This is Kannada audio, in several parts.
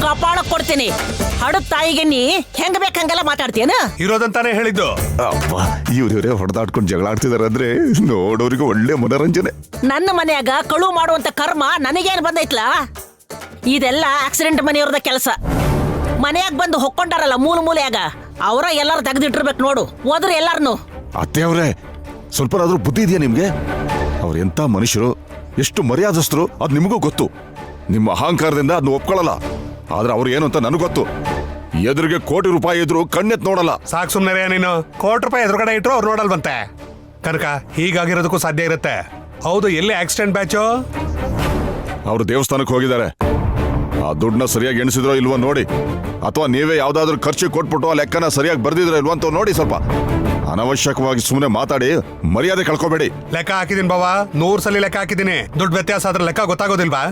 ಕಪಾಳಕ್ ಕೊಡ್ತೀನಿ. ಹಡದ್ ತಾಯಿಗೆ ನೀ ಹೆಂಗ್ ಬೇಕಂಗೆಲ್ಲ ಮಾತಾಡ್ತೀಯನ? ಇರೋದಂತಾನೆ ಹೇಳಿದ್ದು. ಅಪ್ಪ ಇವ್ರೇ ಹೊಡೆದಾಡ್ಕೊಂಡು ಜಗಳ ಆಡ್ತಿದಾರೆ ಅಂದ್ರೆ ನೋಡೋರಿಗೆ ಒಳ್ಳೆ ಮನರಂಜನೆ. ನನ್ನ ಮನ್ಯಾಗ ಕಳು ಮಾಡುವಂತ ಕರ್ಮ ನನಗೇನ್ ಬಂದೈತ್ಲಾ? ಇದೆಲ್ಲ ಆಕ್ಸಿಡೆಂಟ್ ಮನೆಯವ್ರದ ಕೆಲಸ. ಮನ್ಯಾಗ ಬಂದು ಹೊಕ್ಕೊಂಡಾರಲ್ಲ ಮೂಲೆಯಾಗ, ಅವರ ಎಲ್ಲಾರು ತೆಗೆದಿಟ್ಟಿರ್ಬೇಕು ನೋಡು. ಹೋದ್ರೆ ಎಲ್ಲಾರನು. ಅತ್ತೆ ಅವ್ರೆ, ಸ್ವಲ್ಪನಾದ್ರೂ ಬುದ್ಧಿ ಇದೆಯಾ ನಿಮ್ಗೆ? ಅವ್ರ ಎಂತ ಮನುಷ್ಯರು, ಎಷ್ಟು ಮರ್ಯಾದಸ್ಥರು ಅದ್ ನಿಮಗೂ ಗೊತ್ತು. ನಿಮ್ಮ ಅಹಂಕಾರದಿಂದ ಅದನ್ನ ಒಪ್ಕೊಳ್ಳಲ್ಲ. ಆದ್ರೆ ಅವ್ರು ಏನು ಅಂತ ನನಗೆ ಗೊತ್ತು. ಎದುರಿಗೆ ಕೋಟಿ ರೂಪಾಯಿ ಇದ್ರು ಕಣ್ಣೆತ್ ನೋಡಲ್ಲ. ಸಾಕ್ ಸುಮ್ನೆ ನೀನು. ₹1 ಎದುರುಗಡೆ ಇಟ್ರು ಅವ್ರು ನೋಡಲ್ವಂತೆ. ಕನಕ, ಹೀಗಾಗಿರೋದಕ್ಕೂ ಸಾಧ್ಯ ಇರುತ್ತೆ. ಹೌದು, ಎಲ್ಲಿ ಆಕ್ಸಿಡೆಂಟ್ ಬ್ಯಾಚು? ಅವ್ರು ದೇವಸ್ಥಾನಕ್ಕೆ ಹೋಗಿದ್ದಾರೆ. ಆ ದುಡ್ಡನ್ನ ಸರಿಯಾಗಿ ಎಣಿಸಿದ್ರೋ ಇಲ್ವೋ ನೋಡಿ. ಅಥವಾ ನೀವೇ ಯಾವ್ದಾದ್ರು ಖರ್ಚಿಗೆ ಕೊಟ್ಬಿಟ್ಟು ಆ ಲೆಕ್ಕನ ಸರಿಯಾಗಿ ಬರ್ದಿದ್ರೋ ಇಲ್ವೋ ಅಂತ ನೋಡಿ. ಸ್ವಲ್ಪ ಅನವಶ್ಯಕವಾಗಿ ಸುಮ್ಮನೆ ಮಾತಾಡಿ ಮರ್ಯಾದೆ ಕಳ್ಕೊಬೇಡಿ. ಲೆಕ್ಕ ಹಾಕಿದೀನಿ ಬಾವಾ, 100 ಸಲ ಲೆಕ್ಕ ಹಾಕಿದೀನಿ. ದುಡ್ಡು ವ್ಯತ್ಯಾಸ ಆದ್ರೆ ಲೆಕ್ಕ ಗೊತ್ತಾಗೋದಿಲ್ವಾ?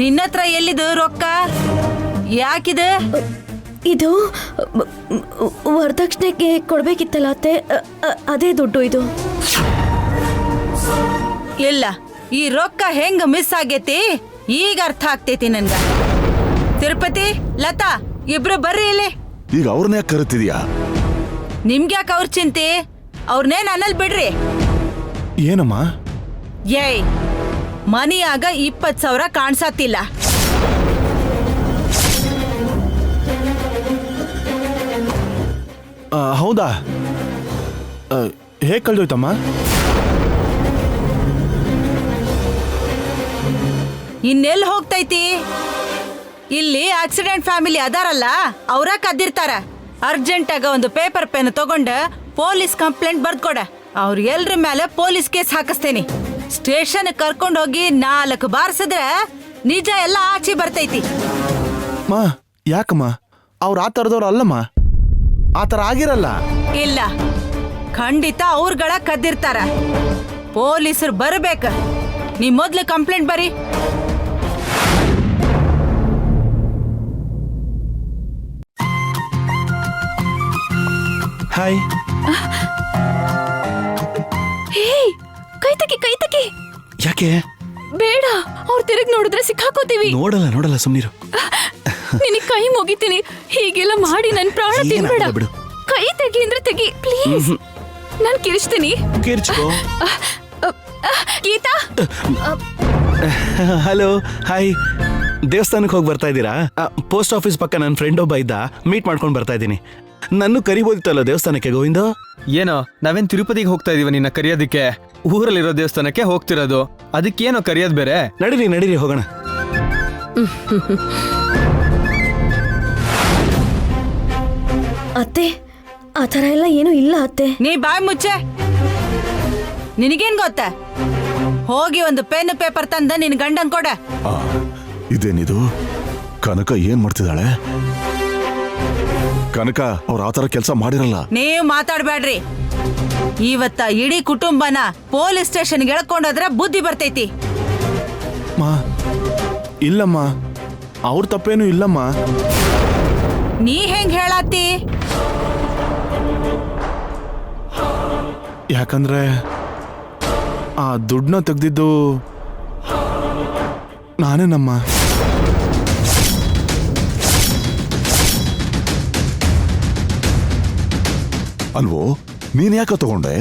ನಿನ್ನತ್ರ ಎಲ್ಲಿದು ರೊಕ್ಕ? ಯಾಕಿದೆ? ಇದು ವರದಕ್ಷಿಣೆಗೆ ಕೊಡ್ಬೇಕಿತ್ತಲ್ಲ ಅತ್ತೆ, ಅದೇ ದುಡ್ಡು ಇದು. ಇಲ್ಲ, ಈ ರೊಕ್ಕ ಹೆಂಗ ಮಿಸ್ ಆಗೈತಿ ಈಗ ಅರ್ಥ ಆಗ್ತೈತಿ ನನ್ಗ. ತಿರುಪತಿ, ಲತಾ, ಇಬ್ರು ಬರ್ರಿ ಇಲ್ಲಿ. ಈಗ ಅವ್ರನ್ನ ಯಾಕೆ ಕರಿತಿದ್ಯಾ? ನಿಮ್ಗ್ಯಾಕ ಅವ್ರ ಚಿಂತೆ? ಅವ್ರನ್ನೇ ನನ್ನಲ್ಲಿ ಬಿಡ್ರಿ. ಏನಮ್ಮ? ಏಯ್, ಮನಿಯಾಗ 20,000 ಕಾಣ್ಸತ್ತಿಲ್ಲ. ಹೌದಾ? ಹೇಗೆ ಕಳ್ದೋಯ್ತಮ್ಮ? ಇನ್ನೆಲ್ಲಿ ಹೋಗ್ತೈತಿ? ಇಲ್ಲಿ ಆಕ್ಸಿಡೆಂಟ್ ಫ್ಯಾಮಿಲಿ ಅದಾರಲ್ಲ, ಅವ್ರ ಕದ್ದಿರ್ತಾರ. ಅರ್ಜೆಂಟಾಗ ಒಂದು ಪೇಪರ್ ಪೆನ್ ತಗೊಂಡ ಪೊಲೀಸ್ ಕಂಪ್ಲೇಂಟ್ ಬರ್ದ್ಕೊಡ. ಅವ್ರ ಎಲ್ರ ಮೇಲೆ ಪೊಲೀಸ್ ಕೇಸ್ ಹಾಕಿಸ್ತೇನೆ. ಸ್ಟೇಷನ್ ಕರ್ಕೊಂಡು ಹೋಗಿ 4 ಬಾರಿಸಿದ್ರೆ ನಿಜ ಎಲ್ಲ ಆಚೆ ಬರ್ತೈತಿ. ಮಾ, ಯಾಕಮ್ಮ? ಅವ್ರು ಆ ಥರದವ್ರು ಅಲ್ಲಮ್ಮ. ಆ ಥರ ಆಗಿರಲ್ಲ. ಇಲ್ಲ, ಖಂಡಿತ ಅವ್ರಗಳ ಕದ್ದಿರ್ತಾರ. ಪೊಲೀಸರು ಬರಬೇಕ. ನೀ ಮೊದ್ಲು ಕಂಪ್ಲೇಂಟ್ ಬರೀ. ಹಾಯ್. ಕೈ ತೆಗಿ. ಯಾಕೆ? ಬೇಡ, ಅವ್ರು ತಿರುಗಿ ನೋಡಿದ್ರೆ ಸಿಕ್ಕಾಕೋತೀವಿ. ನೋಡಲ್ಲ ಸುಮ್ನಿರು. ನಿನಗೆ ಕೈ ಮುಗಿತೀನಿ. ಹೀಗೆಲ್ಲ ಮಾಡಿ ನನ್ ಪ್ರಾಣ ತಿನ್ಬೇಡ. ಬಿಡು. ಕೈ ತೆಗಿ ಅಂದ್ರೆ ತೆಗಿ ಪ್ಲೀಸ್. ನಾನ್ ಕಿರಿಸ್ತೀನಿ. ಕಿರ್ಚ್ಕೋ. Geeta, hello, hi. ದೇವಸ್ಥಾನಕ್ಕೆ ಹೋಗಿ ಬರ್ತಾ ಇದ್ದೀರಾ? ಪೋಸ್ಟ್ ಆಫೀಸ್ ಪಕ್ಕ ನನ್ನ ಫ್ರೆಂಡ್ ಒಬ್ಬ ಇದ್ದ, ಮೀಟ್ ಮಾಡ್ಕೊಂಡು ಬರ್ತಾ ಇದ್ದೀನಿ. ನನ್ನ ಕರಿಬೋದಿತ್ತಲ್ಲ ದೇವಸ್ಥಾನಕ್ಕೆ ಗೋವಿಂದ? ಏನೋ, ನಾವೇನ್ ತಿರುಪತಿಗೆ ಹೋಗ್ತಾ ಇದೀವ ನಿನ್ನ ಕರಿಯೋದಿಕ್ಕೆ? ಊರಲ್ಲಿರೋ ದೇವಸ್ಥಾನಕ್ಕೆ ಹೋಗ್ತಿರೋದು, ಅದಕ್ಕೇನೋ ಕರಿಯೋದ್ ಬೇರೆ. ನಡೀರಿ ಹೋಗೋಣ. ಅತ್ತೆ, ಆ ಥರ ಎಲ್ಲ ಏನೂ ಇಲ್ಲ ಅತ್ತೆ. ನೀ ಬಾಯ್ ಮುಚ್ಚೆ. ನಿನಗೇನ್ ಗೊತ್ತ? ಹೋಗಿ ಒಂದು ಪೆನ್ ಪೇಪರ್ ತಂದ ನಿನ್ ಗಂಡನ್ ಕೊಡ. ಇದೇನಿದು? ಕನಕ ಏನ್ ಮಾಡ್ತಿದ್ದಾಳೆ? ಕನಕ ಅವ್ರ ಆತರ ಕೆಲಸ ಮಾಡಿರಲ್ಲ. ನೀವು ಮಾತಾಡ್ಬೇಡ್ರಿ. ಇವತ್ತ ಇಡೀ ಕುಟುಂಬನ ಪೊಲೀಸ್ ಸ್ಟೇಷನ್ಗೆ ಎಳ್ಕೊಂಡೋದ್ರೆ ಬುದ್ಧಿ ಬರ್ತೈತಿ. ಮಾ, ಇಲ್ಲಮ್ಮ, ಅವ್ರ ತಪ್ಪೇನು ಇಲ್ಲಮ್ಮ. ನೀ ಹೆಂಗ್ ಹೇಳತ್ತಿ? ಯಾಕಂದ್ರೆ ಆ ದುಡ್ಡನ್ನ ತೆಗ್ದಿದ್ದು ನಾನೇನಮ್ಮ. ಅಲ್ವೋ, ನೀನ್ ಯಾಕೆ ತಗೊಂಡೆ?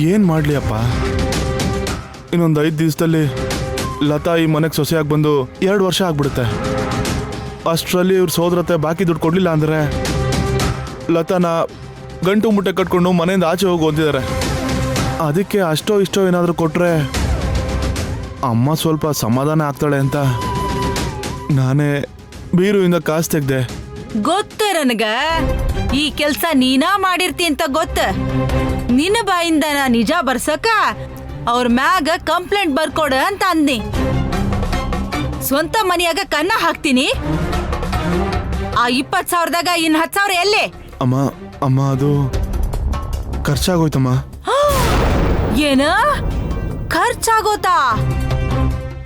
ಏನ್ ಮಾಡ್ಲಿ ಅಪ್ಪ, ಇನ್ನೊಂದು 5 ದಿವಸದಲ್ಲಿ ಲತಾ ಈ ಮನೆಗೆ ಸೊಸೆಯಾಗಿ ಬಂದು 2 ವರ್ಷ ಆಗ್ಬಿಡುತ್ತೆ. ಅಷ್ಟರಲ್ಲಿ ಇವ್ರ ಸೋದರತೆ ಬಾಕಿ ದುಡ್ಡು ಕೊಡ್ಲಿಲ್ಲ ಅಂದ್ರೆ ಲತಾನ ಗಂಟು ಮುಟ್ಟೆ ಕಟ್ಕೊಂಡು ಮನೆಯಿಂದ ಆಚೆ ಹೋಗಿ ಓದಿದ್ದಾರೆ. ಅದಕ್ಕೆ ಅಷ್ಟೋ ಇಷ್ಟೋ ಏನಾದರೂ ಕೊಟ್ರೆ ಅಮ್ಮ ಸ್ವಲ್ಪ ಸಮಾಧಾನ ಆಗ್ತಾಳೆ ಅಂತ ನಾನೇ ಬೀರುವಿಂದ ಕಾಸು ತೆಗ್ದೆ. ಗೊತ್ತು ನನಗ, ಈ ಕೆಲ್ಸ ನೀನಾ ಮಾಡಿರ್ತಿ ಅಂತ ಗೊತ್ತ. ನಿನ್ನ ಬಾಯಿಂದ ನಾ ನಿಜ ಬರ್ಸಕ ಅವ್ರ ಮ್ಯಾಗ ಕಂಪ್ಲೇಂಟ್ ಬರ್ಕೊಡ ಅಂತ ಅಂದ್ನಿ. ಸ್ವಂತ ಮನೆಯಾಗ ಕನ್ನ ಹಾಕ್ತೀನಿ. ಆ 20,000ದಾಗ ಇನ್ 10,000 ಎಲ್ಲೇ? ಅಮ್ಮ ಅದು ಖರ್ಚಾಗೋಯ್ತಮ್ಮ. ಏನ ಖರ್ಚಾಗೋತಾ?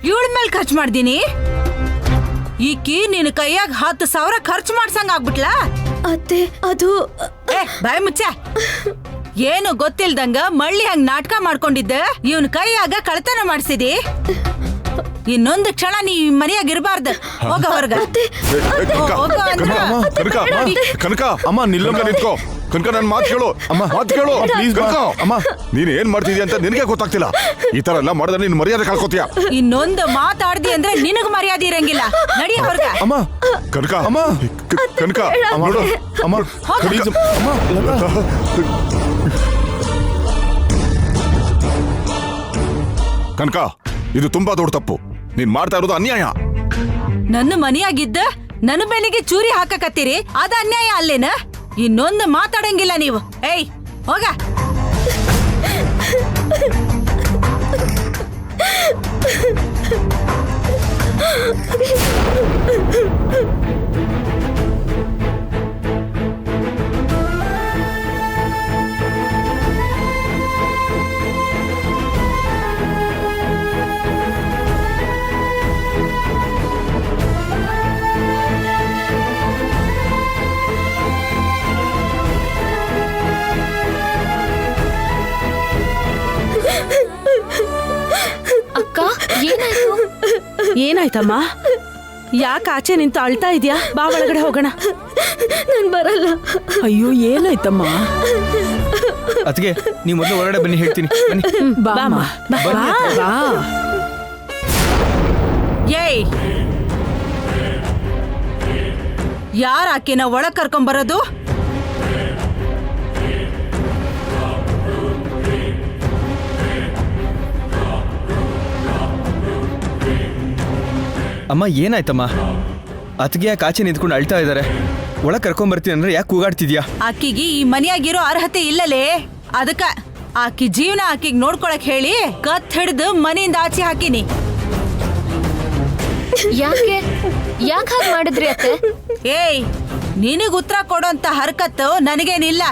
ಇವಳ ಮೇಲೆ ಖರ್ಚು ಮಾಡ್ದೀನಿ. ಈಕಿ ನಿನ್ನ ಕೈಯಾಗ 10,000 ಖರ್ಚು ಮಾಡ್ಸಂಗ ಆಗ್ಬಿಟ್ಲಾ? ಅತ್ತೆ, ಅದು ಬಾಯ್ ಮುಚ್ಚ. ಏನು ಗೊತ್ತಿಲ್ದಂಗ ಮಳ್ಳಿ ಹಂಗ್ ನಾಟಕ ಮಾಡ್ಕೊಂಡಿದ್ದ ಇವನ್ ಕೈಯಾಗ ಕಳ್ತನ ಮಾಡ್ಸಿದಿ. ಇನ್ನೊಂದು ಕ್ಷಣ ನೀ ಮನೆಯಾಗ ಇರಬಾರ್ದು. ಹೋಗ ಹೊರಗ. ಹೋಗೋ ಅಂದ್ರ. ಕನಕ ಅಮ್ಮ, ನಿಲ್ಲಮ್ಮ. ನಿಂತ್ಕೋ. ಕನಕ ನನ್ ಮಾತು ಕೇಳು. ಅಮ್ಮ, ಮಾತು ಕೇಳು. please ಬಾ. ಅಮ್ಮ. ನೀನ್ ಏನ್ ಮಾಡ್ತಿದ್ಯಾ ಅಂತ ನಿನಗೆ ಗೊತ್ತಾಗ್ತಿಲ್ಲ. ಈ ತರ ಎಲ್ಲ ಮಾಡಿದ್ರೆ ನೀನ್ ಮರ್ಯಾದೆ ಕಳ್ಕೊತೀಯ. ಇನ್ನೊಂದು ಮಾತಾಡ್ದಿ ಅಂದ್ರೆ ನಿನಗ್ ಮರ್ಯಾದೆ ಇರಂಗಿಲ್ಲ. ನಡಿ ಹೊರಗ. ಅಮ್ಮ, ಕನಕ ಅಮ್ಮ. ಕನಕ ಅಮ್ಮ, ನೋಡು. ಅಮ್ಮ, please. ಅಮ್ಮ, ಲತಾ. ಕನಕ, ಇದು ತುಂಬಾ ದೊಡ್ಡ ತಪ್ಪು. ನೀನ್ ಮಾಡ್ತಾ ಇರೋದು ಅನ್ಯಾಯ. ನನ್ನ ಮನೆಯಾಗಿದ್ದ ನನ್ನ ಬೆನ್ನಿಗೆ ಚೂರಿ ಹಾಕಕತ್ತೀರಿ, ಅದ ಅನ್ಯಾಯ ಅಲ್ಲೇನ? ಇನ್ನೊಂದು ಮಾತಾಡಂಗಿಲ್ಲ ನೀವು. ಏಯ್ ಹೋಗ. ಅಕ್ಕ ಏನಾಯ್ತು? ಏನಾಯ್ತಮ್ಮ? ಯಾಕೆ ಆಚೆ ನಿಂತು ಅಳ್ತಾ ಇದ್ಯಾ? ಬಾ ಒಳಗಡೆ ಹೋಗೋಣ. ನಾನ್ ಬರಲ್ಲ. ಅಯ್ಯೋ, ಏನಾಯ್ತಮ್ಮ? ಅದಕ್ಕೆ ನೀವು ಮೊದಲು ಹೊರಗಡೆ ಬನ್ನಿ, ಹೇಳ್ತೀನಿ. ಬನ್ನಿ. ಬಾ ಅಮ್ಮ, ಬಾ, ಬಾ. ಏಯ್, ಯಾರ ಆಕಿನ ಒಳಗ್ ಕರ್ಕೊಂಬರೋದು? ಅಮ್ಮ, ಏನಾಯ್ತಮ್ಮ? ಅತ್ತಿಗೆ ಯಾಕೆ ಆಚೆ ನಿಂತ್ಕೊಂಡು ಅಳ್ತಾ ಇದ್ದಾರೆ? ಒಳಗೆ ಕರ್ಕೊಂಬರ್ತೀನಿ ಅಂದ್ರೆ ಯಾಕೆ ಕೂಗಾಡ್ತಿದ್ಯಾ? ಆಕಿಗೆ ಈ ಮನೆಯಾಗಿರೋ ಅರ್ಹತೆ ಇಲ್ಲಲೇ. ಅದಕ್ಕ ಆಕಿ ಜೀವನ ಆಕಿಗ್ ನೋಡ್ಕೊಳಕ್ ಹೇಳಿ ಕತ್ ಹಿಡ್ದು ಮನೆಯಿಂದ ಆಚೆ ಹಾಕಿನಿ. ಯಾಕೆ ಹಾಗೆ ಮಾಡಿದ್ರಿ ಅತ್ತೆ? ಏಯ್, ನಿನಗ್ ಉತ್ತರ ಕೊಡೋಂತ ಹರ್ಕತ್ತು ನನಗೇನಿಲ್ಲ.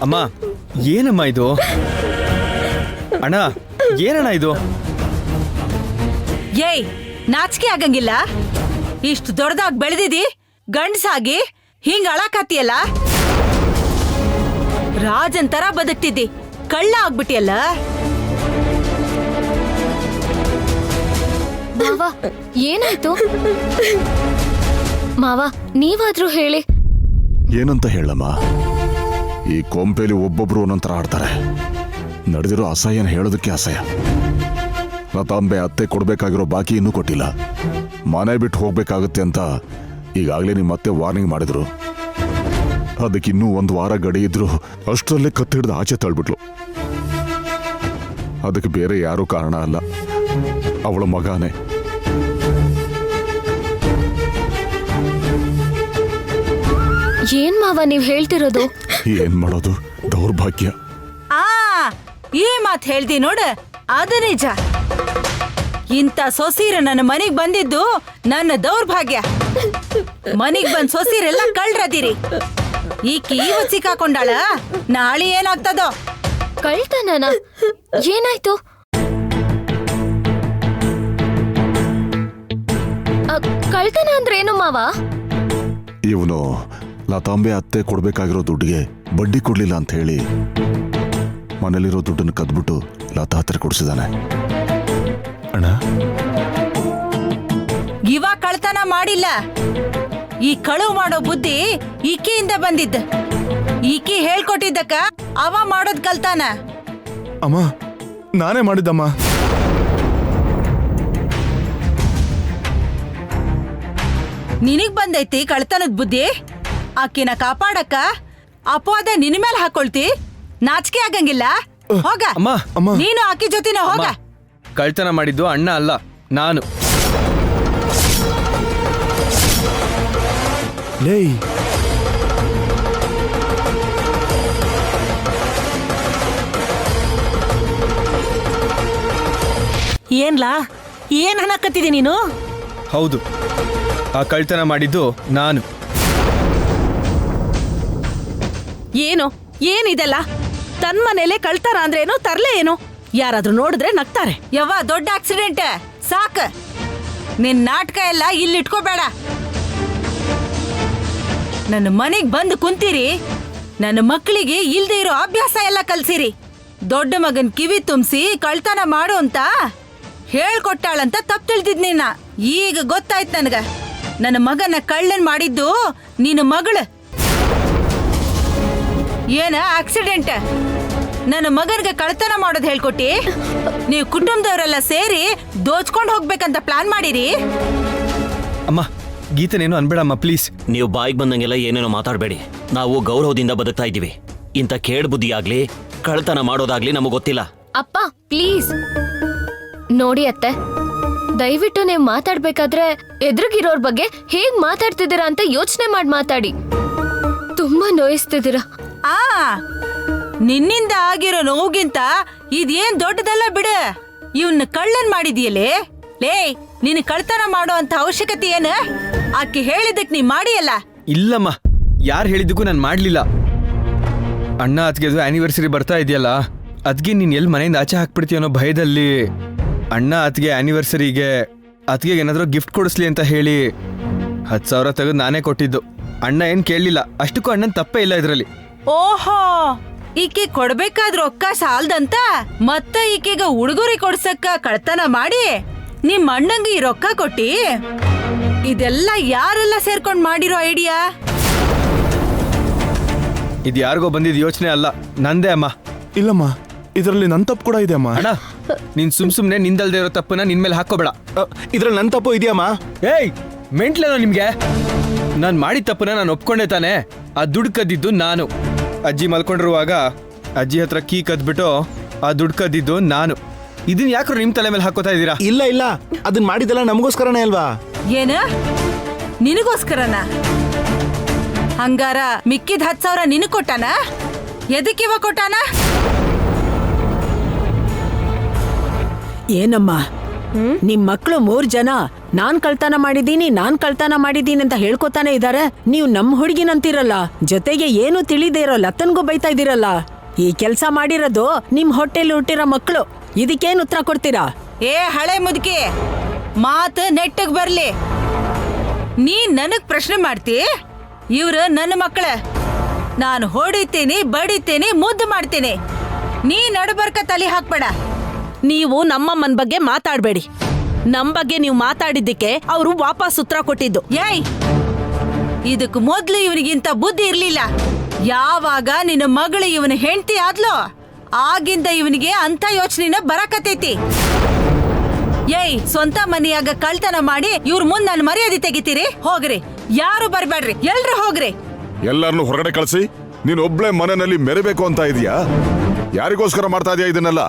ಅಮ್ಮ, ಏನಮ್ಮ ಇದು? ಅಣ್ಣ, ಏನಣ್ಣ ಇದು? ಏಯ್, ನಾಚಿಕೆ ಆಗಂಗಿಲ್ಲ? ಇಷ್ಟು ದೊಡ್ಡದಾಗಿ ಬೆಳೆದಿದಿ, ಗಂಡ್ಸಾಗಿ ಹಿಂಗ್ ಅಳಕತ್ತಿಯಲ್ಲ. ರಾಜನ್ ತರ ಬದುಕ್ತಿದ್ದಿ, ಕಳ್ಳ ಆಗ್ಬಿಟ್ಟಿಯಲ್ಲ. ಮಾವ, ಏನಾಯ್ತು? ಮಾವ, ನೀವಾದ್ರೂ ಹೇಳಿ. ಏನಂತ ಹೇಳಮ್ಮ? ಈ ಕೊಂಪೆಲಿ ಒಬ್ಬೊಬ್ರು ಒಂದೊಂಥರ ಆಡ್ತಾರೆ. ನಡೆದಿರೋ ಅಸಹ್ಯನ ಹೇಳೋದಕ್ಕೆ ಅಸಹ್ಯ. ಲತಾಂಬೆ ಅತ್ತೆ ಕೊಡ್ಬೇಕಾಗಿರೋ ಬಾಕಿ ಇನ್ನೂ ಕೊಟ್ಟಿಲ್ಲ. ಮನೆ ಬಿಟ್ಟು ಹೋಗ್ಬೇಕಾಗುತ್ತೆ ಅಂತ ಈಗಾಗಲೇ ನಿಮ್ಮ ಅತ್ತೆ ವಾರ್ನಿಂಗ್ ಮಾಡಿದ್ರು. ಅದಕ್ಕೆ ಇನ್ನೂ 1 ವಾರ ಗಡಿ ಇದ್ರು ಅಷ್ಟರಲ್ಲೇ ಕತ್ತಿಡ್ದು ಆಚೆ ತಳ್ಬಿಟ್ಲು. ಅದಕ್ಕೆ ಬೇರೆ ಯಾರೂ ಕಾರಣ ಅಲ್ಲ, ಅವಳ ಮಗನೇ. ಏನ್ ಮಾವ ನೀವ್ ಹೇಳ್ತಿರೋದು? ಏನ್ ಮಾಡೋದು, ದೌರ್ಭಾಗ್ಯ. ಈ ಮಾತ್ ಹೇಳ್ದಿ ನೋಡು, ಅದು ನಿಜ. ಇಂಥ ಸೊಸೀರ ನನ್ನ ಮನೆಗ್ ಬಂದಿದ್ದು ನನ್ನ ದೌರ್ಭಾಗ್ಯ. ಮನೆಗ್ ಬಂದ್ ಸೊಸೀರೆಲ್ಲ ಕಳ್ರದಿರಿ. ಈಕಿ ಇವತ್ ಸಿಕ್ಕಾಕೊಂಡಾಳ, ನಾಳೆ ಏನಾಗ್ತದೋ? ಕಳ್ತನನ? ಏನಾಯ್ತು? ಕಳ್ತನ ಅಂದ್ರೆ ಏನು ಮಾವ? ಇವನು ಲತಾಂಬೆ ಅತ್ತೆ ಕೊಡ್ಬೇಕಾಗಿರೋ ದುಡ್ಡಿಗೆ ಬಡ್ಡಿ ಕೊಡ್ಲಿಲ್ಲ ಅಂತ ಹೇಳಿ ಮನೇಲಿರೋ ದುಡ್ಡನ್ನು ಕದ್ಬಿಟ್ಟು ಲತಾ ಹತ್ರ ಕೊಡಿಸಿದಾನೆ. ಅಣ್ಣ, ಇವ ಕಳ್ತನ ಮಾಡಿಲ್ಲ. ಈ ಕಳುವು ಮಾಡೋ ಬುದ್ಧಿ ಈಕೆಯಿಂದ ಬಂದಿದ್ದ. ಈಕಿ ಹೇಳ್ಕೊಟ್ಟಿದ್ದಕ್ಕ ಅವ ಮಾಡೋದ್ ಕಲ್ತಾನ. ಅಮ್ಮ, ನಾನೇ ಮಾಡಿದ್ದಮ್ಮ. ನಿನಗ್ ಬಂದೈತಿ ಕಳ್ತನದ ಬುದ್ಧಿ. ಆಕಿನ ಕಾಪಾಡಕ್ಕ ಅಪವಾದ ನಿನ್ ಮೇಲೆ ಹಾಕೊಳ್ತಿ. ನಾಚಿಕೆ ಆಗಂಗಿಲ್ಲ? ಹೋಗ. ಅಮ್ಮ, ಅಮ್ಮ. ನೀನು ಆಕಿ ಜೊತೆನ ಹೋಗ. ಕಳ್ತನ ಮಾಡಿದ್ದು ಅಣ್ಣ ಅಲ್ಲ, ನಾನು. ಲೇ, ಏನ್ಲಾ, ಏನ್ ಅನ್ನಕತ್ತಿದಿ ನೀನು? ಹೌದು, ಆ ಕಳ್ತನ ಮಾಡಿದ್ದು ನಾನು. ಏನು ಏನಿದೆಲ್ಲ? ತನ್ ಮನೇಲೆ ಕಳ್ತಾರ ಅಂದ್ರೇನು, ತರ್ಲೆ ಏನು? ಯಾರಾದ್ರೂ ನೋಡಿದ್ರೆ ನಗ್ತಾರೆ. ಯವ್ವ, ದೊಡ್ಡ ಆಕ್ಸಿಡೆಂಟ್ ಸಾಕ. ನಿನ್ ನಾಟಕ ಎಲ್ಲ ಇಲ್ಲಿ ಇಟ್ಕೋಬೇಡ. ನನ್ನ ಮನೆಗ್ ಬಂದು ಕುಂತೀರಿ, ನನ್ನ ಮಕ್ಕಳಿಗೆ ಇಲ್ದೇ ಇರೋ ಅಭ್ಯಾಸ ಎಲ್ಲ ಕಲ್ಸಿರಿ. ದೊಡ್ಡ ಮಗನ್ ಕಿವಿ ತುಂಬಿಸಿ ಕಳ್ತನ ಮಾಡು ಅಂತ ಹೇಳ್ಕೊಟ್ಟಾಳಂತ ತಪ್ಪು ತಿಳಿದಿದ್ ನಿನ್ನ. ಈಗ ಗೊತ್ತಾಯ್ತು ನನಗ, ನನ್ನ ಮಗನ ಕಳ್ಳನ್ ಮಾಡಿದ್ದು ನಿನ್ನ ಮಗಳು. ಏನ ಆಕ್ಸಿಡೆಂಟ್? ನನ್ನ ಮಗನ್ಗೆ ಕಳ್ತನ ಮಾಡೋದು ಹೇಳ್ಕೊಟ್ಟಿ. ನೀವು ಕುಟುಂಬದವರೆಲ್ಲ ಸೇರಿ ದೋಚ್ಕೊಂಡು ಹೋಗ್ಬೇಕಂತ ಪ್ಲಾನ್ ಮಾಡಿರಿ. ಅಮ್ಮ ಗೀತನೇನು ಅನ್ಬೇಡಮ್ಮ ಪ್ಲೀಸ್. ನೀವು ಬಾಯಿಗೆ ಬಂದಂಗೆಲ್ಲ ಏನೇನೋ ಮಾತಾಡಬೇಡಿ. ನಾವು ಗೌರವದಿಂದ ಬದುಕ್ತಾ ಇದ್ದೀವಿ. ಇಂಥ ಕೇಡ್ ಬುದ್ಧಿ ಆಗ್ಲಿ ಕಳ್ತನ ಮಾಡೋದಾಗ್ಲಿ ನಮಗೆ ಗೊತ್ತಿಲ್ಲ. ಅಪ್ಪ ಪ್ಲೀಸ್ ನೋಡಿ ಅತ್ತೆ, ದಯವಿಟ್ಟು ನೀವು ಮಾತಾಡ್ಬೇಕಾದ್ರೆ ಎದುರುಗಿರೋರ್ ಬಗ್ಗೆ ಹೇಗ್ ಮಾತಾಡ್ತಿದ್ದೀರಾ ಅಂತ ಯೋಚನೆ ಮಾಡಿ ಮಾತಾಡಿ. ತುಂಬಾ ನೋಯಿಸ್ತಿದ್ದೀರಾ. ಆ ನಿನ್ನಿಂದ ಆಗಿರೋ ನೋವುಗಿಂತ ಇದೇನ್ ದೊಡ್ಡದಲ್ಲ ಬಿಡ. ಇವನ್ನ ಕಳ್ಳನ್ ಮಾಡಿದ್ಯಲೇ ಲೇ, ನಿನ್ ಕಳ್ತನ ಮಾಡೋ ಅಂತ ಅವಶ್ಯಕತೆ ಏನ? ಆಕೆ ಹೇಳಿದಕ್ ನೀ ಮಾಡಿಯಲ್ಲ. ಇಲ್ಲಮ್ಮ, ಯಾರು ಹೇಳಿದ್ದಕ್ಕೂ ನಾನು ಮಾಡ್ಲಿಲ್ಲ. ಅಣ್ಣ ಅತ್ಗೆದು ಆನಿವರ್ಸರಿ ಬರ್ತಾ ಇದೆಯಲ್ಲ, ಅದ್ಗೆ ನೀನ್ ಎಲ್ಲಿ ಮನೆಯಿಂದ ಆಚೆ ಹಾಕ್ಬಿಡ್ತೀಯ ಅನ್ನೋ ಭಯದಲ್ಲಿ ಅಣ್ಣ ಅತ್ಗೆ ಆನಿವರ್ಸರಿಗೆ ಅತ್ಗೆ ಏನಾದ್ರೂ ಗಿಫ್ಟ್ ಕೊಡಿಸ್ಲಿ ಅಂತ ಹೇಳಿ 10,000 ತೆಗೆದು ನಾನೇ ಕೊಟ್ಟಿದ್ದು. ಅಣ್ಣ ಏನ್ ಕೇಳಲಿಲ್ಲ. ಅಷ್ಟಕ್ಕೂ ಅಣ್ಣನ್ ತಪ್ಪೇ ಇಲ್ಲ ಇದ್ರಲ್ಲಿ. ಓಹೋ, ಈಕೆ ಕೊಡ್ಬೇಕಾದ್ರ ರೊಕ್ಕ ಸಾಲ್ದಂತ ಮತ್ತ ಈಕೆಗ ಉಡುಗೊರೆ ಕೊಡ್ಸಕ್ಕ ಕಳ್ತನ ಮಾಡಿ ನಿಮ್ ಅಣ್ಣಂಗ ಈ ರೊಕ್ಕ ಕೊಟ್ಟಿ. ಇದೆಲ್ಲ ಯಾರೆಲ್ಲ ಸೇರ್ಕೊಂಡ್ ಮಾಡಿರೋ ಐಡಿಯಾ? ಇದು ಯಾರಿಗೋ ಬಂದಿದ್ ಯೋಚನೆ ಅಲ್ಲ, ನಂದೇ ಅಮ್ಮ. ಇಲ್ಲಮ್ಮ, ಇದರಲ್ಲಿ ನನ್ನ ತಪ್ಪು ಕೂಡ ಇದೆ ಅಮ್ಮ. ಅಣ್ಣ ನೀನ್ ಸುಮ್ನೆ ನಿಂದಲ್ದೇ ಇರೋ ತಪ್ಪನ್ನ ನಿನ್ ಮೇಲೆ ಹಾಕೋಬೇಡ. ಇದ್ರಲ್ಲಿ ನನ್ನ ತಪ್ಪು ಇದೆಯಮ್ಮ. ಏಯ್ ಮೆಂಟ್ಲೇನೋ ನಿಮ್ಗೆ? ನಾನ್ ಮಾಡಿದ ತಪ್ಪನ್ನ ನಾನು ಒಪ್ಕೊಂಡೆ ತಾನೆ. ಆ ದುಡ್ಡು ಕದ್ದಿದ್ದು ನಾನು. ಅಜ್ಜಿ ಮಲ್ಕೊಂಡಿರುವಾಗ ಅಜ್ಜಿ ಹತ್ರ ಕೀ ಕದ್ಬಿಟ್ಟು ಆ ದುಡ್ಡು ಕದ್ದಿದ್ದು ನಾನು. ಇದನ್ ಯಾಕ್ರು ನಿಮ್ ತಲೆ ಮೇಲೆ ಹಾಕೋತಾ ಇದ್ದೀರಾ? ಇಲ್ಲ ಅದನ್ನ ಮಾಡಿದೆಲ್ಲ ನಮಗೋಸ್ಕರನೇ ಅಲ್ವಾ? ಏನ ನಿನಗೋಸ್ಕರನ? ಹಂಗಾರ ಮಿಕ್ಕಿದ 10,000 ನಿನಗ್ ಕೊಟ್ಟಾನ? ಎದಕ್ಕಿವ ಕೊಟ್ಟಾನ? ಏನಮ್ಮ ನಿಮ್ ಮಕ್ಳು 3 ಜನ ನಾನ್ ಕಳ್ತನ ಮಾಡಿದೀನಿ ಅಂತ ಹೇಳ್ಕೊತಾನೆ ಇದಾರೆ. ನೀವು ನಮ್ ಹುಡುಗಿನಂತಿರಲ್ಲ, ಜೊತೆಗೆ ಏನು ತಿಳಿದೇ ಇರೋ ಲತ್ತನ್ಗೂ ಬೈತಾ ಇದೀರಲ್ಲ. ಈ ಕೆಲ್ಸ ಮಾಡಿರೋದು ನಿಮ್ ಹೊಟ್ಟೆಲಿ ಹುಟ್ಟಿರೋ ಮಕ್ಳು. ಇದಕ್ಕೇನ್ ಉತ್ತರ ಕೊಡ್ತೀರಾ? ಏ ಹಳೆ ಮುದುಕಿ, ಮಾತು ನೆಟ್ಟಗ್ ಬರ್ಲಿ. ನೀ ನನಗ್ ಪ್ರಶ್ನೆ ಮಾಡ್ತಿ? ಇವ್ರು ನನ್ನ ಮಕ್ಕಳ. ನಾನು ಹೊಡಿತೀನಿ, ಬಡಿತೀನಿ, ಮುದ್ದು ಮಾಡ್ತೀನಿ. ನೀ ನಡುಬರ್ಕ ತಲೆ ಹಾಕ್ಬೇಡ. ನೀವು ನಮ್ಮಮ್ಮನ ಬಗ್ಗೆ ಮಾತಾಡ್ಬೇಡಿ. ನಮ್ ಬಗ್ಗೆ ನೀವು ಮಾತಾಡಿದ್ದಕ್ಕೆ ಅವರು ವಾಪಸ್ ಉತ್ತರ ಕೊಟ್ಟಿದ್ದು. ಏಯ್, ಇದಕ್ ಮೊದ್ಲು ಇವನಿಗಿಂತ ಬುದ್ಧಿ ಇರ್ಲಿಲ್ಲ. ಯಾವಾಗ ನಿನ್ನ ಮಗಳು ಇವನ ಹೆಂಡತಿ ಆದ್ಲೋ ಆಗಿಂದ ಇವನಿಗೆ ಅಂತ ಯೋಚನೆನ ಬರಕತೈತಿ. ಏಯ್, ಸ್ವಂತ ಮನೆಯಾಗ ಕಳ್ತನ ಮಾಡಿ ಇವ್ರ ಮುಂದ್ ನಾನು ಮರ್ಯಾದೆ ತೆಗಿತೀರಿ? ಹೋಗ್ರಿ, ಯಾರು ಬರ್ಬೇಡ್ರಿ, ಎಲ್ರು ಹೋಗ್ರಿ. ಎಲ್ಲರನ್ನು ಹೊರಗಡೆ ಕಳಿಸಿ ನೀನು ಒಬ್ಳೆ ಮನೆಯಲ್ಲಿ ಮೆರಬೇಕು ಅಂತ ಇದೀಯಾ? ಯಾರಿಗೋಸ್ಕರ ಮಾಡ್ತಾ ಇದೀಯಾ ಇದನ್ನೆಲ್ಲ?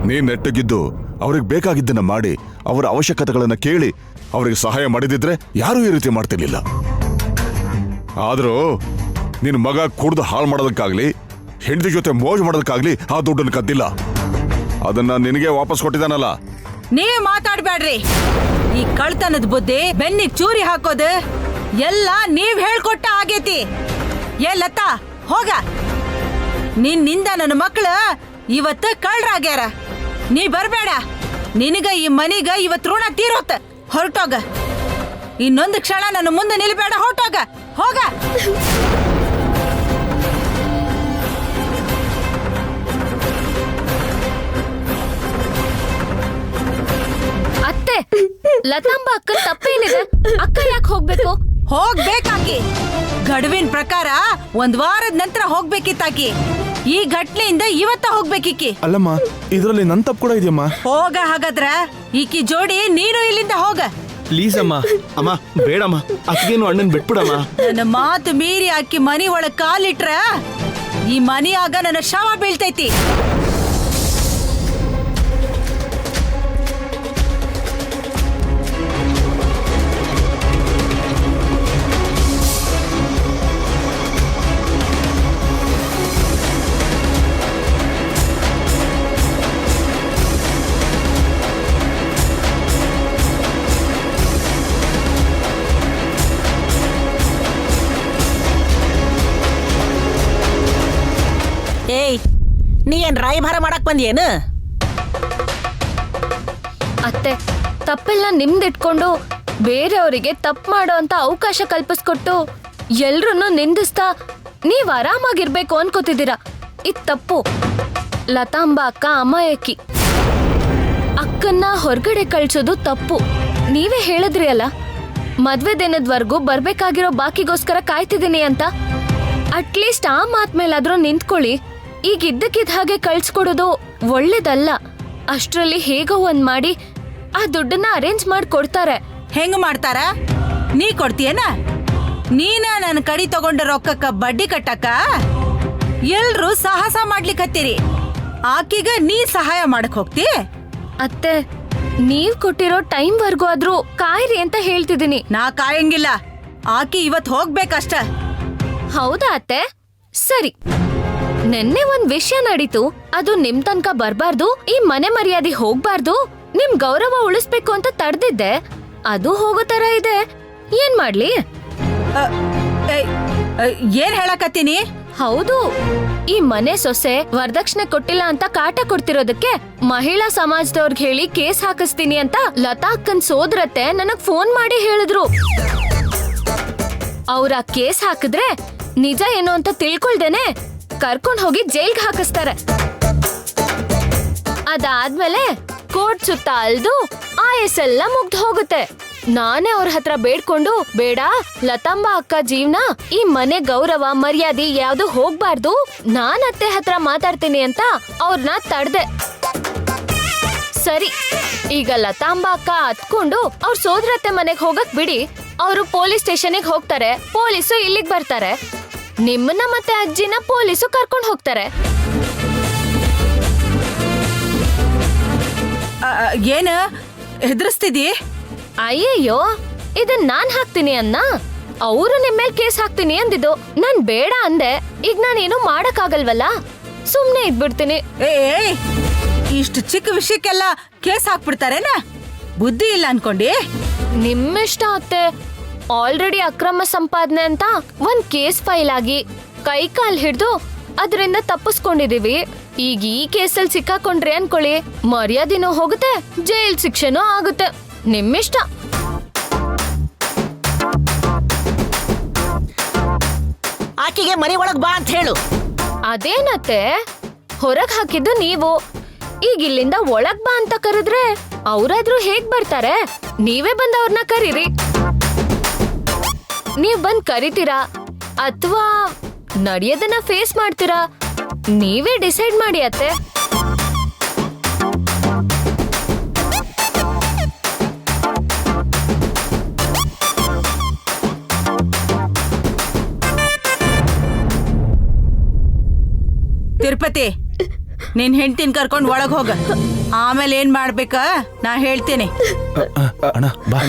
ನೀನ್ ನೆಟ್ಟಗಿದ್ದು ಅವ್ರಿಗೆ ಬೇಕಾಗಿದ್ದನ್ನ ಮಾಡಿ ಅವರ ಅವಶ್ಯಕತೆಗಳನ್ನ ಕೇಳಿ ಅವ್ರಿಗೆ ಸಹಾಯ ಮಾಡಿದಿದ್ರೆ ಯಾರೂ ಈ ರೀತಿ ಮಾಡ್ತಿರ್ಲಿಲ್ಲ. ಆದ್ರೂ ನಿನ್ ಮಗ ಕುಡ್ದು ಹಾಳು ಮಾಡೋದಕ್ಕಾಗ್ಲಿ ಹೆಂಡತಿ ಜೊತೆ ಮೋಜು ಮಾಡೋದಕ್ಕಾಗ್ಲಿ ಆ ದುಡ್ಡನ್ನು ಕದ್ದಿಲ್ಲ. ಅದನ್ನ ನಿನಗೆ ವಾಪಸ್ ಕೊಟ್ಟಿದ್ದಾನಲ್ಲ. ನೀವ್ ಮಾತಾಡ್ಬೇಡ್ರಿ. ಈ ಕಳ್ತನದ ಬುದ್ಧಿ ಬೆನ್ನಿಗ್ ಚೂರಿ ಹಾಕೋದು ಎಲ್ಲ ನೀವ್ ಹೇಳ್ಕೊಟ್ಟ ಆಗೇತಿ. ಏ ಲತಾ, ಹೋಗ. ನಿನ್ನಿಂದ ನನ್ನ ಮಕ್ಳು ಇವತ್ತ ಕಳ್ರಾಗ್ಯಾರ. ನೀ ಬರ್ಬೇಡ. ನಿನಗ ಈ ಮನಿಗ ಇವತ್ ಋಣ ತೀರೋತ್. ಹೊರಟೋಗ. ಇನ್ನೊಂದು ಕ್ಷಣ ನನ್ನ ಮುಂದೆ ನಿಲ್ಬೇಡ. ಹೊರಟೋಗ, ಹೋಗ. ಅತ್ತೆ, ಲತಾಂಬ ಅಕ್ಕನ ತಪ್ಪೇನಿದೆ? ಅಕ್ಕ ಯಾಕೆ ಹೋಗ್ಬೇಕು? ಹೋಗ್ಬೇಕಾಕಿ ಗಡುವಿನ ಪ್ರಕಾರ 1 ವಾರದ ನಂತರ ಹೋಗ್ಬೇಕಿತ್ತಾಕಿ. ಈ ಘಟ್ನೆಯಿಂದ ಇವತ್ತ ಹೋಗ್ಬೇಕಿಕ್ಕಿ. ಅಲ್ಲಮ್ಮ, ಇದರಲ್ಲಿ ನನ್ನ ತಪ್ಪು ಕೂಡ ಇದೆಯಮ್ಮ. ಹೋಗ. ಹಾಗಾದ್ರ ಈಕಿ ಜೋಡಿ ನೀನು ಇಲ್ಲಿಂದ ಹೋಗ. ಪ್ಲೀಸ್ ಅಮ್ಮ. ಅಮ್ಮ ಬೇಡಮ್ಮ, ಅಕ್ಕೇನು ಅಣ್ಣನ್ ಬಿಟ್ಬಿಡಮ್ಮ. ನನ್ನ ಮಾತು ಮೀರಿ ಆಕಿ ಮನಿ ಒಳಗ್ ಕಾಲಿಟ್ರ ಈ ಮನಿಯಾಗ ನನ್ನ ಶವ ಬೀಳ್ತೈತಿ. ಏಯ್, ನೀ ಏನ್ ರಾಯಭಾರ ಮಾಡಕ್ ಬಂದಿಯೇನು? ಅತ್ತೆ, ತಪ್ಪೆಲ್ಲ ನಿಮ್ದಿಟ್ಕೊಂಡು ಬೇರೆಯವರಿಗೆ ತಪ್ಪು ಮಾಡೋ ಅಂತ ಅವಕಾಶ ಕಲ್ಪಿಸ್ಕೊಟ್ಟು ಎಲ್ರನ್ನೂ ನಿಂದಿಸ್ತಾ ನೀವ್ ಆರಾಮಾಗಿರ್ಬೇಕು ಅನ್ಕೋತಿದ್ದೀರಾ. ಇದ್ ತಪ್ಪು. ಲತಾಂಬ ಅಕ್ಕ ಅಮಾಯಕಿ. ಅಕ್ಕನ್ನ ಹೊರಗಡೆ ಕಳ್ಸೋದು ತಪ್ಪು. ನೀವೇ ಹೇಳಿದ್ರಿ ಅಲ್ಲ, ಮದ್ವೆ ದಿನದವರೆಗೂ ಬರ್ಬೇಕಾಗಿರೋ ಬಾಕಿಗೋಸ್ಕರ ಕಾಯ್ತಿದ್ದೀನಿ ಅಂತ. ಅಟ್ಲೀಸ್ಟ್ ಆ ಮಾತ್ ಮೇಲಾದ್ರೂ ನಿಂತ್ಕೊಳ್ಳಿ. ಈಗ ಇದ್ದಕ್ಕಿದ್ದ ಹಾಗೆ ಕಳ್ಸ್ಕೊಡೋದು ಒಳ್ಳೇದಲ್ಲ. ಅಷ್ಟ್ರಲ್ಲಿ ಹೇಗೋ ಒಂದ್ ಮಾಡಿ ಆ ದುಡ್ಡನ್ನ ಅರೇಂಜ್ ಮಾಡಿ ಕೊಡ್ತಾರೆ. ಹೆಂಗ್ ಮಾಡ್ತಾರ? ನೀ ಕೊಡ್ತೀಯನ? ನೀನ ನನ್ನ ಕಡಿ ತಗೊಂಡ ರೊಕ್ಕಕ್ಕ ಬಡ್ಡಿ ಕಟ್ಟಕ್ಕ ಎಲ್ರೂ ಸಾಹಸ ಮಾಡ್ಲಿಕ್ಕತ್ತೀರಿ. ಆಕಿಗ ನೀ ಸಹಾಯ ಮಾಡಕ್ ಹೋಗ್ತಿ? ಅತ್ತೆ, ನೀವ್ ಕೊಟ್ಟಿರೋ ಟೈಮ್ ವರ್ಗೂ ಆದ್ರೂ ಕಾಯ್ರಿ ಅಂತ ಹೇಳ್ತಿದ್ದೀನಿ. ನಾ ಕಾಯಂಗಿಲ್ಲ. ಆಕಿ ಇವತ್ ಹೋಗ್ಬೇಕಷ್ಟ. ಹೌದಾ ಅತ್ತೆ? ಸರಿ. ನೆನ್ನೆ ಒಂದ್ ವಿಷಯ ನಡೀತು. ಅದು ನಿಮ್ ತನಕ ಬರ್ಬಾರ್ದು, ಈ ಮನೆ ಮರ್ಯಾದೆ ಹೋಗ್ಬಾರ್ದು, ನಿಮ್ ಗೌರವ ಉಳಿಸ್ಬೇಕು ಅಂತ ತಡ್ದಿದ್ದೆ. ಅದು ಹೋಗೋ ತರ ಇದೆ. ಏನ್ ಮಾಡ್ಲಿ? ಏನ್ ಹೇಳಕತ್ತೀನಿ? ಹೌದು, ಈ ಮನೆ ಸೊಸೆ ವರದಕ್ಷಿಣೆ ಕೊಟ್ಟಿಲ್ಲ ಅಂತ ಕಾಟ ಕೊಡ್ತಿರೋದಕ್ಕೆ ಮಹಿಳಾ ಸಮಾಜದವ್ರಿಗೆ ಹೇಳಿ ಕೇಸ್ ಹಾಕಿಸ್ತೀನಿ ಅಂತ ಲತಾ ಅಕ್ಕನ್ ಸೋದರತ್ತೆ ನನಗ್ ಫೋನ್ ಮಾಡಿ ಹೇಳಿದ್ರು. ಅವ್ರ ಕೇಸ್ ಹಾಕಿದ್ರೆ ನಿಜ ಏನು ಅಂತ ತಿಳ್ಕೊಳ್ದೇನೆ ಕರ್ಕೊಂಡ್ ಹೋಗಿ ಜೈಲ್ಗೆ ಹಾಕಿಸ್ತಾರೆ. ಅದಾದ್ಮೇಲೆ ಕೋರ್ಟ್ ಸುತ್ತ ಅಲ್ದು ಆಯಸ್ ಎಲ್ಲ ಮುಗ್ದು ಹೋಗುತ್ತೆ. ನಾನೇ ಅವ್ರ ಹತ್ರ ಬೇಡ್ಕೊಂಡು, ಬೇಡ ಲತಾಂಬ ಅಕ್ಕ ಜೀವನ, ಈ ಮನೆ ಗೌರವ ಮರ್ಯಾದೆ ಯಾವ್ದು ಹೋಗ್ಬಾರ್ದು, ನಾನ್ ಅತ್ತೆ ಹತ್ರ ಮಾತಾಡ್ತೀನಿ ಅಂತ ಅವ್ರನ್ನ ತಡ್ದೆ. ಸರಿ, ಈಗ ಲತಾಂಬ ಅಕ್ಕ ಹತ್ಕೊಂಡು ಅವ್ರ ಸೋದರತ್ತೆ ಮನೆಗ್ ಹೋಗಕ್ ಬಿಡಿ. ಅವರು ಪೊಲೀಸ್ ಸ್ಟೇಷನ್ಗೆ ಹೋಗ್ತಾರೆ, ಪೊಲೀಸು ಇಲ್ಲಿಗ್ ಬರ್ತಾರೆ. ನಿಮ್ಮನ್ನ ಮತ್ತೆ ಅಜ್ಜಿನ ಪೊಲೀಸು ಕರ್ಕೊಂಡು ಹೋಗ್ತಾರೆ. ಏನ ಹೆದರ್ಸ್ತಿದಿ? ಅಯ್ಯಯ್ಯೋ, ಇದನ್ ನಾನ್ ಹಾಕ್ತೀನಿ ಅನ್ನ. ಅವರು ನಿಮ್ಮೇಲ್ ಕೇಸ್ ಹಾಕ್ತೀನಿ ಅಂದಿದ್ದು. ನಾನ್ ಬೇಡ ಅಂದೆ. ಈಗ ನಾನೇನು ಮಾಡಕ್ ಆಗಲ್ವಲ್ಲ, ಸುಮ್ನೆ ಇದ್ಬಿಡ್ತೀನಿ. ಏ, ಇಷ್ಟು ಚಿಕ್ಕ ವಿಷಯಕ್ಕೆಲ್ಲ ಕೇಸ್ ಹಾಕ್ಬಿಡ್ತಾರೇನ? ಬುದ್ಧಿ ಇಲ್ಲ ಅನ್ಕೊಂಡಿ? ನಿಮ್ಮಿಷ್ಟ ಅತ್ತೆ. ಆಲ್ರೆಡಿ ಅಕ್ರಮ ಸಂಪಾದನೆ ಅಂತ ಒಂದ್ ಕೇಸ್ ಫೈಲ್ ಆಗಿ ಕೈ ಕಾಲ್ ಹಿಡ್ದು ಅದರಿಂದ ತಪ್ಪಿಸ್ಕೊಂಡಿದೀವಿ. ಈಗ ಈ ಕೇಸಲ್ಲಿ ಸಿಕ್ಕಾಕೊಂಡ್ರಿ ಅನ್ಕೊಳ್ಳಿ, ಮರ್ಯಾದಿನೂ ಹೋಗುತ್ತೆ, ಜೈಲ್ ಶಿಕ್ಷೆನೂ ಆಗುತ್ತೆ. ನಿಮ್ಮಿಷ್ಟ. ಆಕಿಗೆ ಮನೆ ಒಳಗ್ ಬಾ ಅಂತ ಹೇಳು. ಅದೇನತ್ತೆ, ಹೊರಗ್ ಹಾಕಿದ್ದು ನೀವು. ಈಗ ಇಲ್ಲಿಂದ ಒಳಗ್ ಬಾ ಅಂತ ಕರೆದ್ರೆ ಅವ್ರಾದ್ರೂ ಹೇಗ್ ಬರ್ತಾರೆ? ನೀವೇ ಬಂದ್ ಅವ್ರನ್ನ ಕರೀರಿ. ನೀವ್ ಬಂದ್ ಕರಿತೀರಾ ಅಥವಾ ನಡೆಯೋದನ್ನ ಫೇಸ್ ಮಾಡ್ತೀರಾ? ನೀವೇ ಡಿಸೈಡ್ ಮಾಡಿ ಅತ್ತೆ. ತಿರುಪತಿ, ನಿನ್ ಹೆಂಡ್ತಿನ್ ಕರ್ಕೊಂಡ್ ಒಳಗ್ ಹೋಗ. ಆಮೇಲೆ ಏನ್ ಮಾಡ್ಬೇಕ ನಾ ಹೇಳ್ತೀನಿ. ಅಣ್ಣ ಬಾ.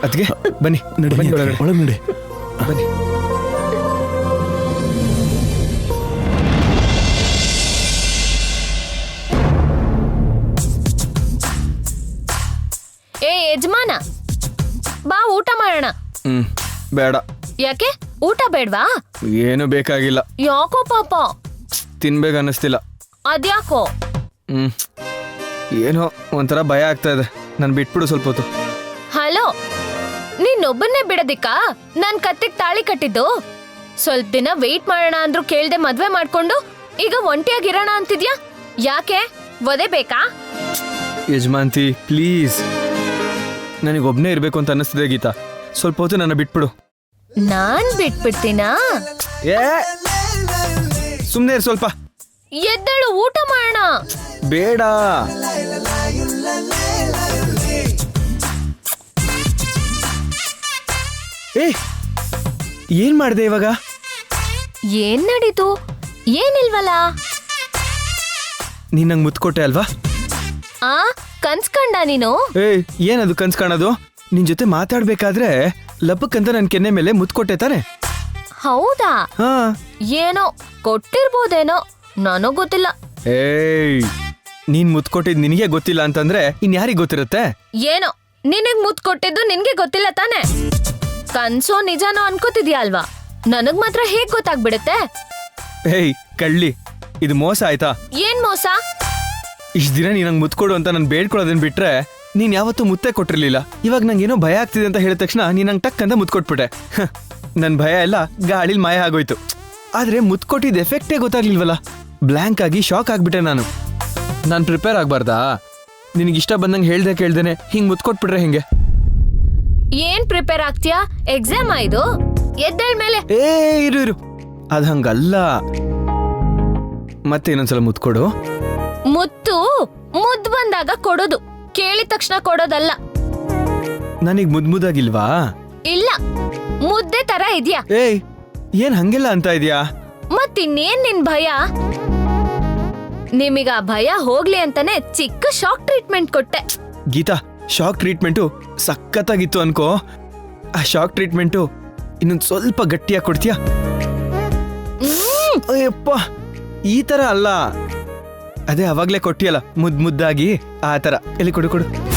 ಅದ್ಗೆ ಬನ್ನಿ, ನಡಿ, ಬನ್ನಿ ಒಳಗಡೆ. ಒಳಗ್ ನಡಿ. ಬನ್ನಿ. ಏ ಯಜಮಾನ, ಬಾ ಊಟ ಮಾಡೋಣ. ಬೇಡ. ಯಾಕೆ? ಊಟ ಬೇಡ್ವಾ? ಏನು ಬೇಕಾಗಿಲ್ಲ. ಯಾಕೋ ಪಾಪ? ತಿನ್ಬೇಕು ಅನ್ನಿಸ್ತಿಲ್ಲ. ಅದ್ಯಾಕೋ? ಏನೋ ಒಂಥರ ಭಯ ಆಗ್ತಾ ಇದೆ. ನಾನು ಬಿಟ್ಬಿಡು ಸ್ವಲ್ಪ ಹೊತ್ತು. ಹಲೋ, ನೀನೊಬ್ಬನ್ನೇ ಬಿಡದಿಕ್ಕಾ ನಾನ್ ಕತ್ತಿಗ್ ತಾಳಿ ಕಟ್ಟಿದ್ದು? ಸ್ವಲ್ಪ ದಿನ ವೆಯ್ಟ್ ಮಾಡೋಣ ಅಂದ್ರೂ ಕೇಳ್ದೆ ಮದ್ವೆ ಮಾಡ್ಕೊಂಡು ಈಗ ಒಂಟಿಯಾಗಿರೋಣ ಅಂತಿದ್ಯಾ? ಯಾಕೆ? ಒದೆ ಬೇಕಾ? ಯಜಮಾಂತಿ ಪ್ಲೀಸ್, ನನಗೊಬ್ನೇ ಇರ್ಬೇಕು ಅಂತ ಅನ್ನಿಸ್ತಿದೆ ಗೀತಾ. ಸ್ವಲ್ಪ ಹೊತ್ತು ನನ್ನ ಬಿಟ್ಬಿಡು. ನಾನ್ ಬಿಟ್ಬಿಡ್ತೀನಾ? ಏ ಸುಮ್ನೆ ಸ್ವಲ್ಪ. ಎದ್ದೇಳು, ಊಟ ಮಾಡೋಣ. ಬೇಡ. ಏ ಏನ್ ಮಾಡ್ದೆ ಇವಾಗ? ಏನ್ ನಡೀತು? ಏನಿಲ್ವಲ್ಲ. ನೀನ್ ನಂಗೆ ಮುತ್ಕೊಟ್ಟೆ ಅಲ್ವಾ? ಆ ಕನ್ಸ್ಕಂಡ ನೀನು? ಏಯ್, ಏನದು ಕನ್ಸ್ ಕಾಣೋದು? ನಿನ್ ಜೊತೆ ಮಾತಾಡ್ಬೇಕಾದ್ರೆ ಲಪಕ್ಕಂತ ನನ್ ಕೆನ್ನೆ ಮೇಲೆ ಮುತ್ಕೊಟ್ಟೆ ತಾನೆ? ಹೌದಾ? ಹಾ. ಏನೋ ಕೊಟ್ಟಿರ್ಬೋದೇನೋ, ನನಗ್ ಗೊತ್ತಿಲ್ಲ. ಏಯ್, ನೀನ್ ಮುತ್ಕೊಟ್ಟಿದ್ ನಿನಗೆ ಗೊತ್ತಿಲ್ಲ ಅಂತಂದ್ರೆ ಇನ್ ಯಾರಿಗ್ ಗೊತ್ತಿರುತ್ತೆ? ಏನೋ ನಿನಗ್ ಮುತ್ ಕೊಟ್ಟಿದ್ದು ನಿನ್ಗೆ ಗೊತ್ತಿಲ್ಲ ತಾನೆ? ಕನ್ಸೋ ನಿಜಾನೋ ಅನ್ಕೋತಿದ್ಯಾ ಅಲ್ವಾ? ನನಗ್ ಮಾತ್ರ ಹೇಗ್ ಗೊತ್ತಾಗ್ಬಿಡುತ್ತೆ? ಏಯ್ ಕಳ್ಳಿ, ಇದು ಮೋಸ ಆಯ್ತಾ? ಏನ್ ಮೋಸ? ಇಷ್ಟ ದಿನ ನೀನ್ ನಂಗೆ ಮುತ್ಕೊಡು ಅಂತ ನಾನು ಬೇಡ್ಕೊಳ್ಳೋದನ್ನ ಬಿಟ್ರೆ ನೀನ್ ಯಾವತ್ತೂ ಮುತ್ತೆ ಕೊಟ್ಟಿರ್ಲಿಲ್ಲ. ಇವಾಗ ನಂಗೇನೋ ಭಯ ಆಗ್ತಿದೆ ಅಂತ ಹೇಳಿದ ತಕ್ಷಣ ನೀನ್ ನಂಗೆ ಟಕ್ ಅಂತ ಮುತ್ಕೊಟ್ಬಿಟ್ಟೆ. ನನ್ ಭಯ ಎಲ್ಲ ಗಾಳಿಲ್ ಮಾಯ ಆಗೋಯ್ತು. ಆದ್ರೆ ಮುತ್ತು ಕೊಟ್ಟಿದ್ದ ಎಫೆಕ್ಟೇ ಗೊತ್ತಾಗ್ಲಿಲ್ವಲ್ಲ. ಬ್ಲ್ಯಾಂಕ್ ಆಗಿ ಶಾಕ್ ಆಗ್ಬಿಟ್ಟೆ ನಾನು ಪ್ರಿಪೇರ್ ಆಗ್ಬಾರ್ದಾ? ನಿನಗಿಷ್ಟ ಬಂದಂಗೆ ಹೇಳ್ದೆ ಕೇಳ್ದೇನೆ ಹಿಂಗ್ ಮುತ್ತು ಕೊಟ್ಬಿಟ್ರೆ ಹೆಂಗೆ? ಏನ್ ಪ್ರಿಪೇರ್ ಆಗ್ತೀಯಾ? ಎಕ್ಸಾಮ್ ಆಯ್ದು ಎದ್ದೇಳ್ ಮೇಲೆ. ಇರು ಅದ್ ಹಂಗಲ್ಲ. ಮತ್ತೆ ಇನ್ನೊಂದ್ಸಲ ಮುತ್ತು ಕೊಡು. ಮುತ್ತು ಮುದ್ದು ಬಂದಾಗ ಕೊಡೋದು, ಕೇಳಿದ ತಕ್ಷಣ ಕೊಡೋದಲ್ಲ. ನನಗ್ ಮುದ್ದಾಗಿಲ್ವಾ? ಇಲ್ಲ, ಮುದ್ದೆ ತರ ಇದ್ಯಾ. ಏನ್ ಹಂಗೆಲ್ಲ ಅಂತ ಇದ್ಯಾ? ಮತ್ತಿನ್ನೇನ್ ನಿನ್ ಭಯ? ನಿಮಗ ಆ ಭಯ ಹೋಗ್ಲಿ ಅಂತಾನೆ ಚಿಕ್ಕ ಶಾಕ್ ಟ್ರೀಟ್ಮೆಂಟ್ ಕೊಟ್ಟೆ. ಗೀತಾ, ಶಾಕ್ ಟ್ರೀಟ್ಮೆಂಟು ಸಖತ್ತಾಗಿತ್ತು ಅನ್ಕೋ. ಆ ಶಾಕ್ ಟ್ರೀಟ್ಮೆಂಟು ಇನ್ನೊಂದ್ ಸ್ವಲ್ಪ ಗಟ್ಟಿಯಾಗಿ ಕೊಡ್ತೀಯಾ? ಅಯ್ಯಪ್ಪ, ಈ ತರ ಅಲ್ಲ, ಅದೇ ಅವಾಗ್ಲೇ ಕೊಟ್ಟಿಯಲ್ಲ ಮುದ್ದಾಗಿ ಆ ತರ. ಎಲ್ಲಿ ಕೊಡು.